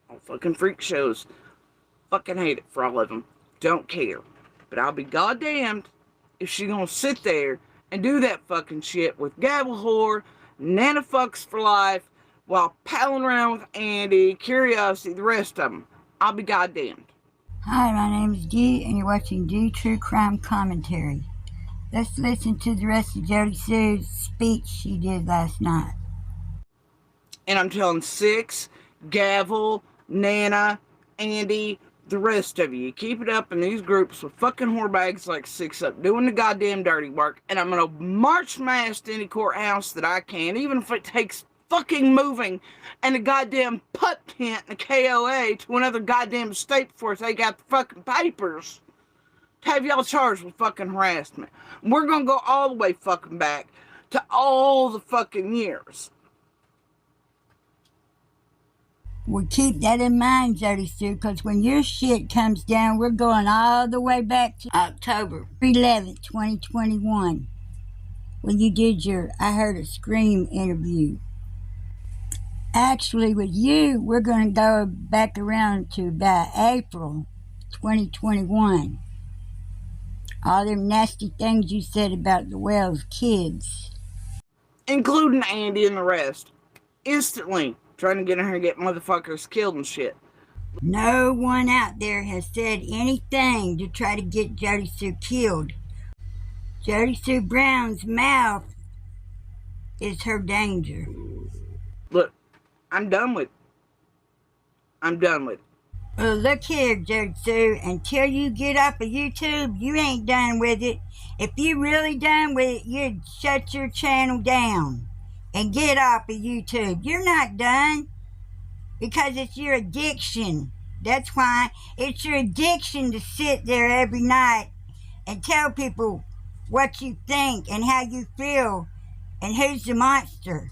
All fucking freak shows. Fucking hate it for all of them. Don't care. But I'll be goddamned if she gonna sit there and do that fucking shit with Gavel Whore, Nana Fucks for Life, while palling around with Andy, Curiosity, the rest of them. I'll be goddamned. Hi, my name is Dee, and you're watching Dee True Crime Commentary. Let's listen to the rest of Jody Sue's speech she did last night. And I'm telling Six, Gavel, Nana, Andy, the rest of you, keep it up in these groups with fucking whorebags like Six up, doing the goddamn dirty work, and I'm gonna march my ass to any courthouse that I can, even if it takes fucking moving and a goddamn putt tent and a KOA to another goddamn state before they got the fucking papers to have y'all charged with fucking harassment. We're gonna go all the way fucking back to all the fucking years. Well, keep that in mind, Jody Sue, because when your shit comes down, we're going all the way back to October 11th, 2021, when you did your I Heard a Scream interview. Actually, with you, we're going to go back around to about April 2021. All them nasty things you said about the Wells kids. Including Andy and the rest. Instantly trying to get in here and get motherfuckers killed and shit. No one out there has said anything to try to get Jody Sue killed. Jody Sue Brown's mouth is her danger. Look, I'm done with it. I'm done with it. Well, look here, Jody Sue, until you get off of YouTube, you ain't done with it. If you really done with it, you'd shut your channel down and get off of YouTube. You're not done because it's your addiction. That's why it's your addiction to sit there every night and tell people what you think and how you feel and who's the monster.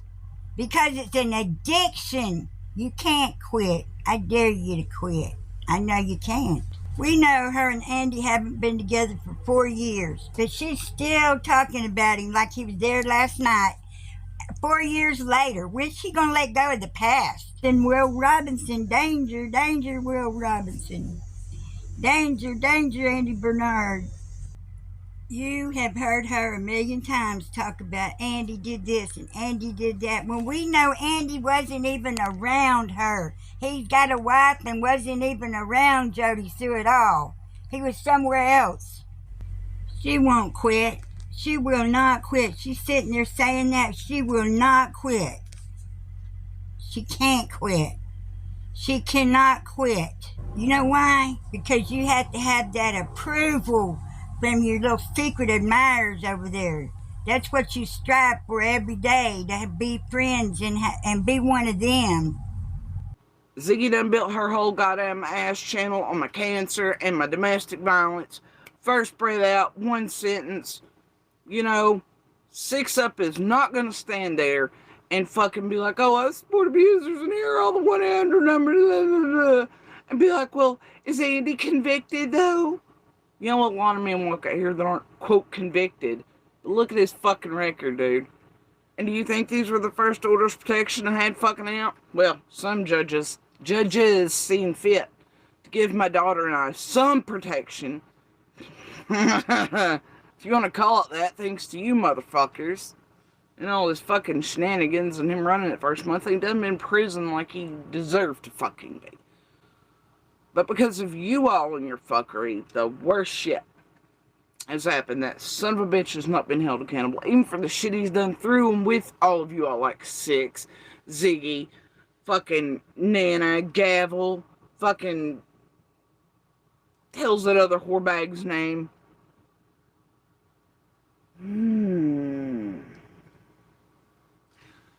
Because it's an addiction. You can't quit. I dare you to quit. I know you can't. We know her and Andy haven't been together for 4 years, but she's still talking about him like he was there last night. 4 years later, when's she gonna let go of the past? Then Will Robinson, danger, danger, Will Robinson. Danger, danger, Andy Bernard. You have heard her a million times talk about Andy did this and Andy did that, when we know Andy wasn't even around her. He's got a wife and wasn't even around Jody Sue at all. He was somewhere else. She won't quit. She will not quit. She's sitting there saying that she will not quit. She can't quit. She cannot quit. You know why? Because you have to have that approval from your little secret admirers over there. That's what you strive for every day, to be friends and be one of them. Ziggy done built her whole goddamn ass channel on my cancer and my domestic violence. First breath out, one sentence. You know, Six Up is not going to stand there and fucking be like, oh, I support abusers and here are all the 1-800 numbers, blah, blah, blah. And be like, well, is Andy convicted though? You know, a lot of men walk out here that aren't, quote, convicted. But look at his fucking record, dude. And do you think these were the first orders of protection I had fucking out? Well, some judges seen fit to give my daughter and I some protection. If you want to call it that, thanks to you motherfuckers. And all his fucking shenanigans and him running it first month, he done been in prison like he deserved to fucking be. But because of you all and your fuckery, the worst shit has happened. That son of a bitch has not been held accountable, even for the shit he's done through and with all of you all, like Six, Ziggy, fucking Nana, Gavel, fucking, hell's that other whorebag's name?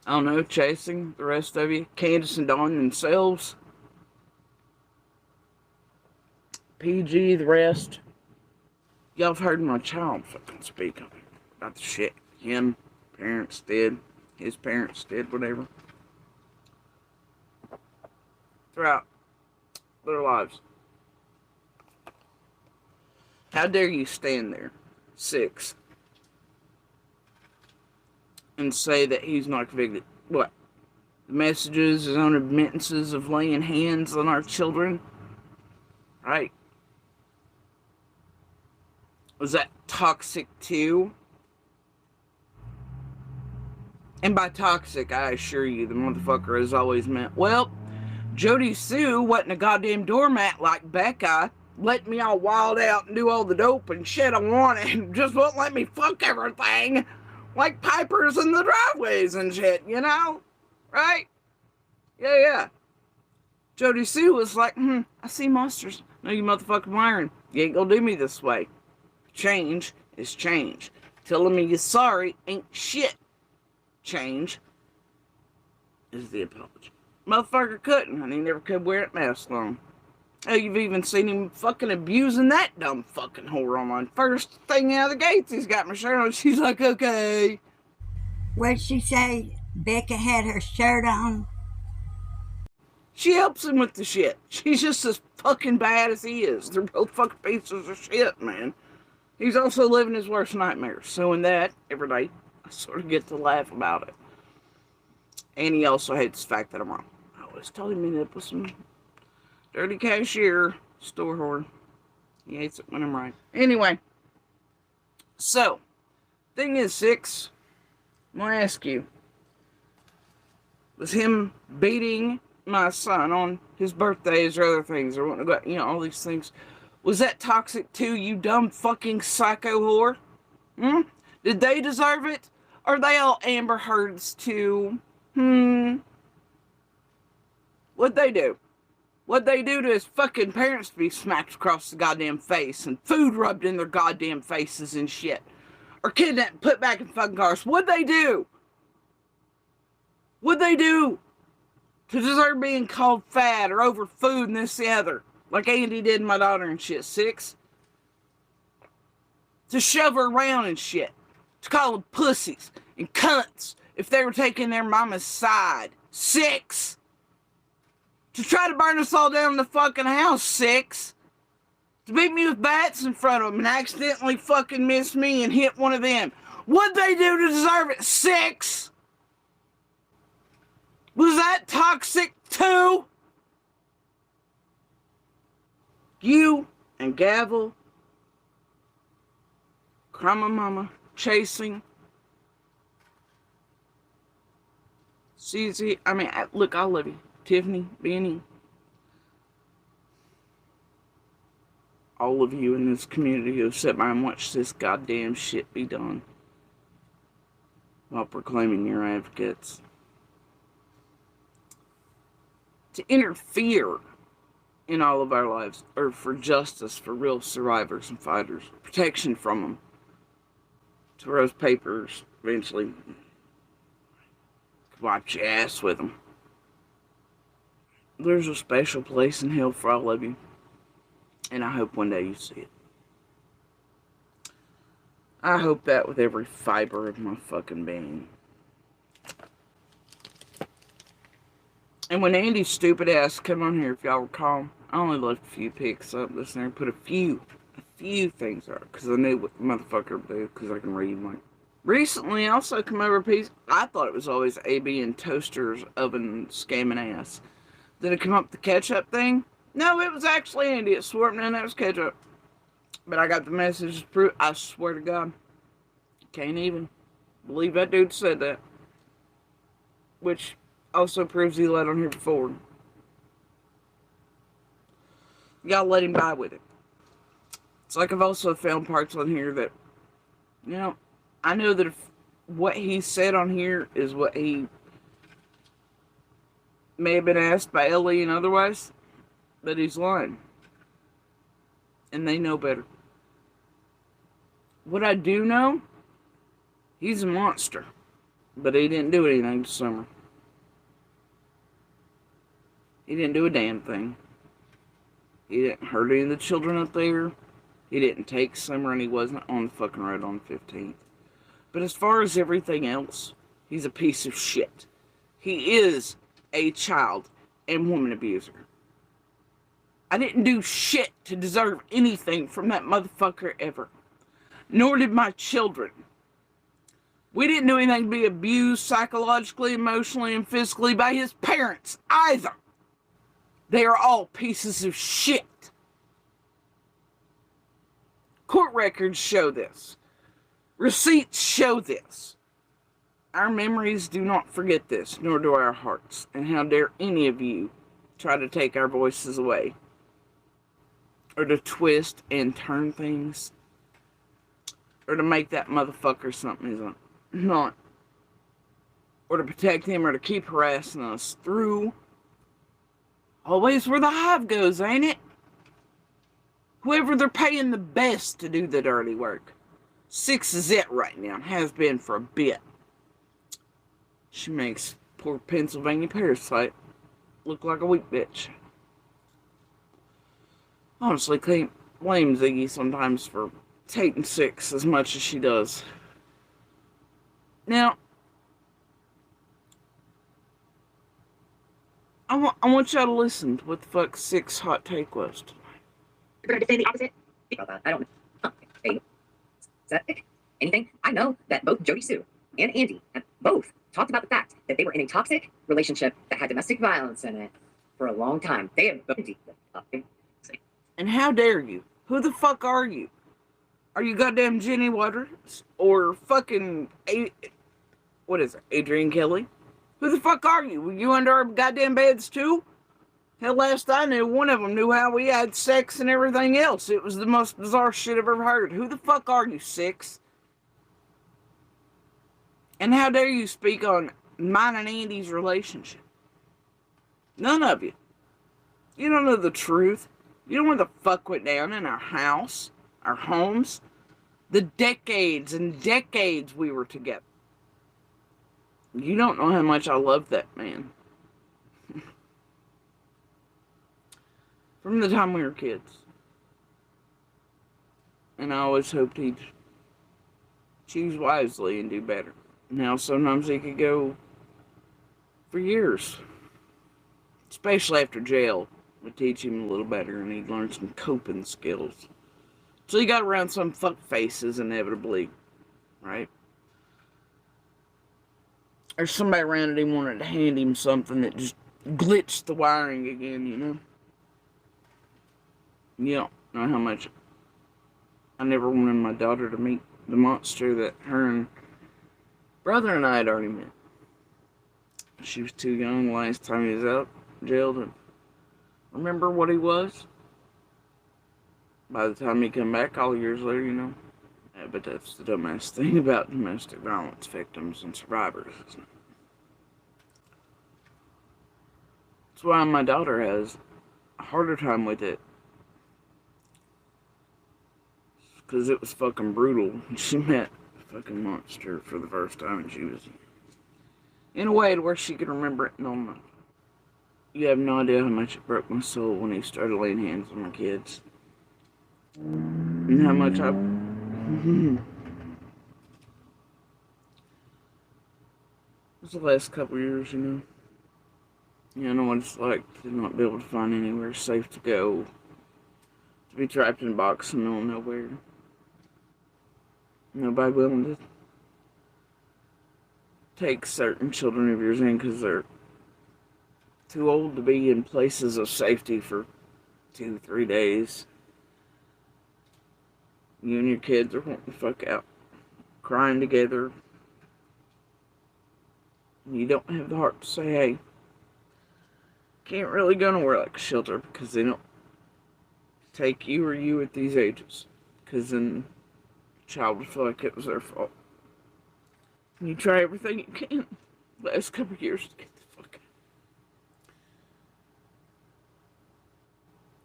I don't know, Chasing, the rest of you, Candace and Dawn themselves, PG, the rest. Y'all have heard my child fucking speak about the shit him, parents did, his parents did, whatever. Throughout their lives. How dare you stand there, Six, and say that he's not convicted? What? The messages, his own admittances of laying hands on our children. Right? Was that toxic too? And by toxic, I assure you, the motherfucker has always meant, well, Jody Sue wasn't a goddamn doormat like Becca, let me all wild out and do all the dope and shit I wanted and just won't let me fuck everything like pipers in the driveways and shit, you know? Right? Yeah. Jody Sue was like, I see monsters. No, you motherfucking lying. You ain't gonna do me this way. Change is change. Telling me you're sorry ain't shit. Change is the apology. Motherfucker couldn't, and he never could wear that mask long. Hell, you've even seen him fucking abusing that dumb fucking whore online. First thing out of the gates, he's got my shirt on. She's like, okay. What'd she say? Becca had her shirt on? She helps him with the shit. She's just as fucking bad as he is. They're both fucking pieces of shit, man. He's also living his worst nightmares. So in that, every day, I sort of get to laugh about it. And he also hates the fact that I'm wrong. I always told him he up with some dirty cashier, store whore. He hates it when I'm right. Anyway. So, thing is, 6, I'm going to ask you. Was him beating my son on his birthdays or other things, or wanting to go, all these things, was that toxic too, you dumb fucking psycho whore? Did they deserve it? Are they all Amber Heards too? What'd they do? What'd they do to his fucking parents to be smacked across the goddamn face and food rubbed in their goddamn faces and shit? Or kidnapped and put back in fucking cars? What'd they do? What'd they do to deserve being called fat or over food and this the other? Like Andy did my daughter and shit. 6. To shove her around and shit. To call them pussies and cunts if they were taking their mama's side. 6. To try to burn us all down in the fucking house. 6. To beat me with bats in front of them and accidentally fucking miss me and hit one of them. What'd they do to deserve it? 6. Was that toxic too? You and Gavel, Crumma Mama, Chasing, Susie, look, I love you. Tiffany, Benny, all of you in this community who have sat by and watched this goddamn shit be done while proclaiming your advocates. To interfere in all of our lives, or for justice for real survivors and fighters, protection from them, to rose papers eventually wipe your ass with them. There's a special place in hell for all of you, and I hope one day you see it. I hope that with every fiber of my fucking being. And when Andy's stupid ass come on here, if y'all recall, I only left a few pics up this there and put a few things up, because I knew what the motherfucker would do, because I can read like. Recently, I also come over a piece, I thought it was always AB and Toaster's oven scamming ass. Did it come up the ketchup thing? No, it was actually Andy. It swore up, that was ketchup. But I got the message to prove, I swear to God. Can't even believe that dude said that. Which also proves he let on here before. Y'all let him by with it. It's like I've also found parts on here that, I know that if what he said on here is what he may have been asked by Ellie and otherwise, but he's lying. And they know better. What I do know, he's a monster. But he didn't do anything this summer. He didn't do a damn thing. He didn't hurt any of the children up there. He didn't take Summer, and he wasn't on the fucking road on the 15th. But as far as everything else, he's a piece of shit. He is a child and woman abuser. I didn't do shit to deserve anything from that motherfucker ever. Nor did my children. We didn't do anything to be abused psychologically, emotionally, and physically by his parents either. They are all pieces of shit. Court records show this. Receipts show this. Our memories do not forget this, nor do our hearts. And how dare any of you try to take our voices away, or to twist and turn things, or to make that motherfucker something he's not, or to protect him, or to keep harassing us through. Always where the hive goes, ain't it? Whoever they're paying the best to do the dirty work. 6 is it right now, and has been for a bit. She makes poor Pennsylvania Parasite look like a weak bitch. Honestly, can't blame Ziggy sometimes for taking 6 as much as she does. Now, I want y'all to listen to what the fuck 6 hot take was tonight. You're going to say the opposite? I don't know. Hey, is that anything? I know that both Jody Sue and Andy have both talked about the fact that they were in a toxic relationship that had domestic violence in it for a long time. They have both. And how dare you? Who the fuck are you? Are you goddamn Jenny Waters? Or fucking, what is it, Adrian Kelly? Who the fuck are you? Were you under our goddamn beds too? Hell, last I knew, one of them knew how we had sex and everything else. It was the most bizarre shit I've ever heard. Who the fuck are you, 6? And how dare you speak on mine and Andy's relationship? None of you. You don't know the truth. You don't know what the fuck went down in our house, our homes, the decades and decades we were together. You don't know how much I love that man. From the time we were kids. And I always hoped he'd choose wisely and do better. Now, sometimes he could go for years. Especially after jail. Would teach him a little better and he'd learn some coping skills. So he got around some fuck faces inevitably. Right? Or somebody around him wanted to hand him something that just glitched the wiring again, you know? You don't know how much I never wanted my daughter to meet the monster that her and brother and I had already met. She was too young last time he was out jailed to remember what he was. By the time he come back all years later, you know. Yeah, but that's the dumbass thing about domestic violence victims and survivors, isn't it? That's why my daughter has a harder time with it. Because it was fucking brutal. She met a fucking monster for the first time and she was in a way to where she could remember it and all that. You have no idea how much it broke my soul when he started laying hands on my kids. And how much I... It was the last couple years, you know. Yeah, I know what it's like to not be able to find anywhere safe to go. To be trapped in a box in the middle of nowhere. Nobody willing to take certain children of yours in because they're too old to be in places of safety for 2-3 days. You and your kids are wanting to fuck out, crying together. You don't have the heart to say, hey, can't really go nowhere like a shelter because they don't take you or you at these ages. Because then the child would feel like it was their fault. And you try everything you can the last couple of years to get the fuck out.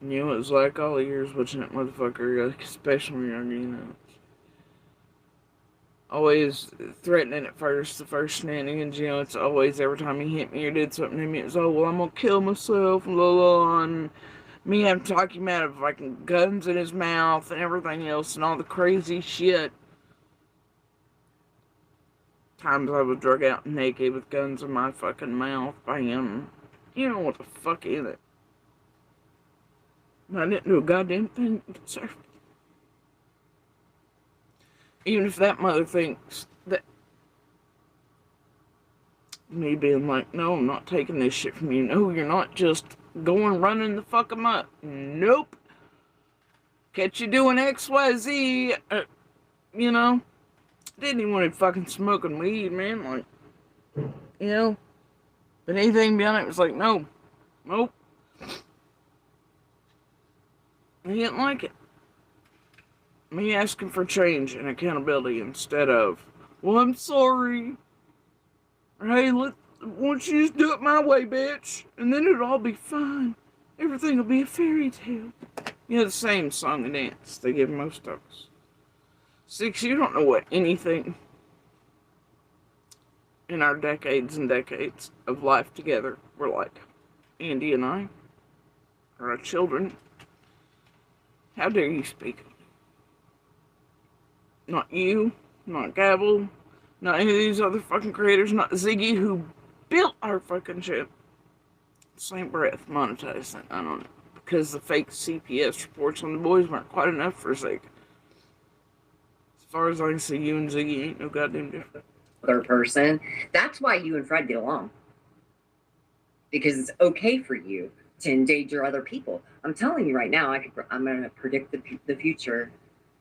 And you know, it was like all the years watching that motherfucker, like, especially when you're younger, you know. Always threatening at first, the first shenanigans, you know, it's always every time he hit me or did something to me, it's, oh, well, I'm gonna kill myself, and blah, blah, blah, and me having to talk him out of fucking guns in his mouth and everything else and all the crazy shit. Times I was drug out naked with guns in my fucking mouth by him. You know what the fuck is it? I didn't do a goddamn thing to deserve it. Even if that mother thinks that Me being like, no, I'm not taking this shit from you. No, you're not just going running the fuck 'em up. Nope. Catch you doing XYZ. You know, didn't even want to fucking smoking weed, man. Like, you know, but anything beyond it was like, no, nope. I didn't like it. Me asking for change and accountability instead of, well, I'm sorry. Or, hey, why don't you just do it my way, bitch? And then it'll all be fine. Everything will be a fairy tale. You know, the same song and dance they give most of us. 6, you don't know what anything in our decades and decades of life together were like. Andy and I, or our children. How dare you speak of me? Not you, not Gabble, not any of these other fucking creators, not Ziggy who built our fucking shit. Same breath, monetize that. I don't know. Because the fake CPS reports on the boys weren't quite enough for Zig. As far as I can see, you and Ziggy ain't no goddamn different. Other person. That's why you and Fred get along. Because it's okay for you to endanger other people. I'm telling you right now, I'm going to predict the future.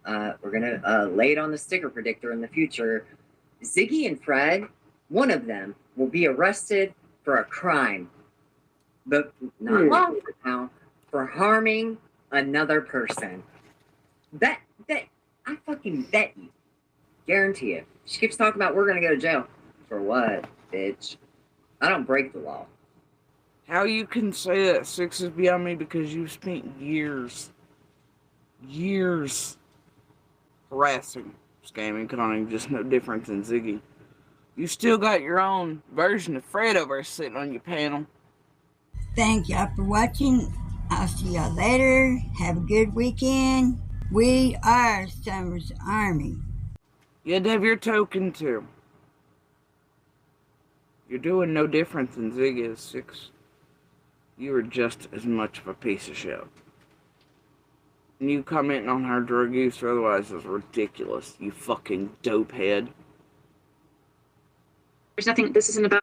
We're going to lay it on the sticker predictor in the future. Ziggy and Fred, one of them will be arrested for a crime. But not long from now, for harming another person. Bet, I fucking bet you. Guarantee it. She keeps talking about we're going to go to jail. For what, bitch? I don't break the law. How you can say that 6 is beyond me because you've spent years harassing, scamming, conning, just no different than Ziggy. You still got your own version of Fred over sitting on your panel. Thank y'all for watching. I'll see y'all later. Have a good weekend. We are Summer's Army. You had to have your token too. You're doing no different than Ziggy is 6. You are just as much of a piece of shit. And you commenting on her drug use or otherwise is ridiculous. You fucking dope head. There's nothing, this isn't about